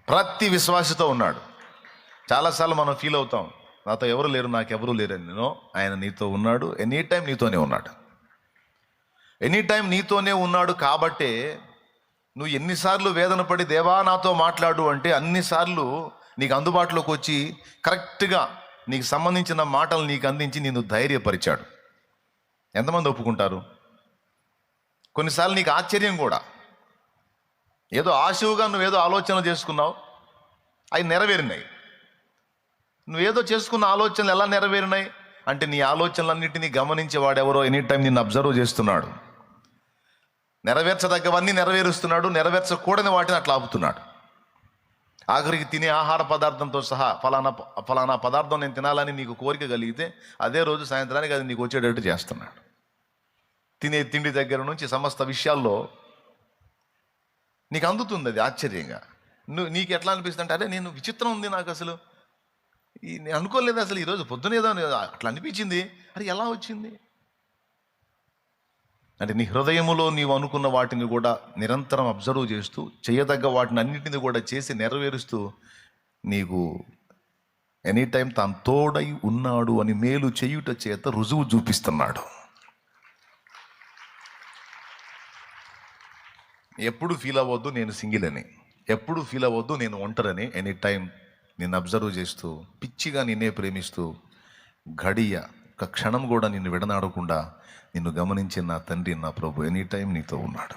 ప్రతి విశ్వాసితో ఉన్నాడు. చాలాసార్లు మనం ఫీల్ అవుతాం, నాతో ఎవరు లేరు, నాకెవరూ లేరని. నేను ఆయన నీతో ఉన్నాడు, ఎనీ టైం నీతోనే ఉన్నాడు. ఎనీ టైం నీతోనే ఉన్నాడు కాబట్టే నువ్వు ఎన్నిసార్లు వేదన పడి దేవా నాతో మాట్లాడు అంటే అన్నిసార్లు నీకు అందుబాటులోకి వచ్చి కరెక్ట్గా నీకు సంబంధించిన మాటలు నీకు అందించి నిన్ను ధైర్యపరిచాడు. ఎంతమంది ఒప్పుకుంటారు? కొన్నిసార్లు నీకు ఆశ్చర్యం కూడా, ఏదో ఆశువుగా నువ్వేదో ఆలోచన చేసుకున్నావు, అవి నెరవేరినాయి. నువ్వేదో చేసుకున్న ఆలోచనలు ఎలా నెరవేరినాయి అంటే నీ ఆలోచనలన్నింటినీ గమనించి వాడెవరో ఎనీ టైం నిన్ను అబ్జర్వ్ చేస్తున్నాడు. నెరవేర్చదగ్గవన్నీ నెరవేరుస్తున్నాడు, నెరవేర్చకూడని వాటిని అట్లా ఆపుతున్నాడు. ఆఖరికి తినే ఆహార పదార్థంతో సహా ఫలానా పదార్థం నేను తినాలని నీకు కోరిక కలిగితే అదే రోజు సాయంత్రానికి అది నీకు వచ్చేటట్టు చేస్తున్నాడు. తినే తిండి దగ్గర నుంచి సమస్త విషయాల్లో నీకు అందుతుంది అది ఆశ్చర్యంగా. నీకు ఎట్లా అనిపిస్తుంది అంటే, అరే నేను విచిత్రం ఉంది, నాకు అసలు నేను అనుకోలేదు, అసలు ఈరోజు పొద్దునేదో అట్లా అనిపించింది, అది ఎలా వచ్చింది అంటే నీ హృదయములో నీవు అనుకున్న వాటిని కూడా నిరంతరం అబ్జర్వ్ చేస్తూ చేయదగ్గ వాటిని అన్నింటినీ కూడా చేసి నెరవేరుస్తూ నీకు ఎనీ టైం తాను తోడై ఉన్నాడు అని మేలు చేయుట చేత రుజువు చూపిస్తున్నాడు. ఎప్పుడు ఫీల్ అవ్వద్దు నేను సింగిల్ అని, ఎప్పుడు ఫీల్ అవ్వద్దు నేను ఒంటరని. ఎనీ టైం నిన్ను అబ్జర్వ్ చేస్తూ పిచ్చిగా నిన్నే ప్రేమిస్తూ గడియ ఒక క్షణం కూడా నిన్ను విడనాడకుండా నిన్ను గమనించిన నా తండ్రి, నా ప్రభు ఎనీ టైం నీతో ఉన్నాడు.